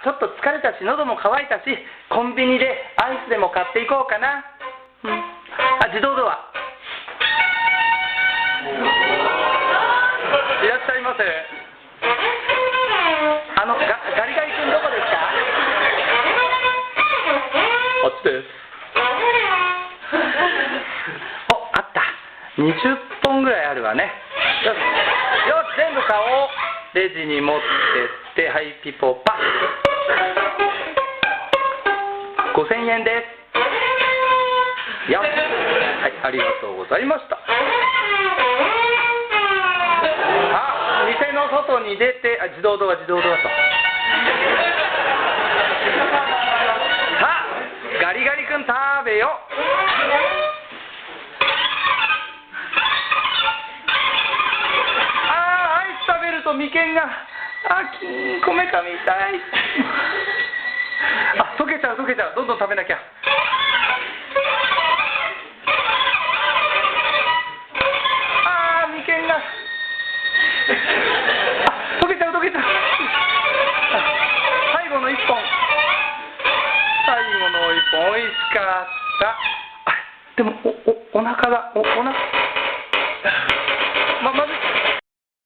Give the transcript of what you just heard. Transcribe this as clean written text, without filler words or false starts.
ちょっと疲れたし喉も渇いたし、コンビニでアイスでも買っていこうかな。自動ドア。いらっしゃいませ。ガリガリ君どこですか？あっちです。あった。20本ぐらいあるわね。よし、全部買おう。レジに持ってって、はい、ピポパ。5000円です。はい、ありがとうございました。店の外に出て、自動ドアと。さあ、ガリガリ君食べよ。アイス食べると眉間が、こめかみ痛い。溶けちゃう。どんどん食べなきゃ。眉間が。溶けちゃう。最後の1本。おいしかった。でもお腹がまずい。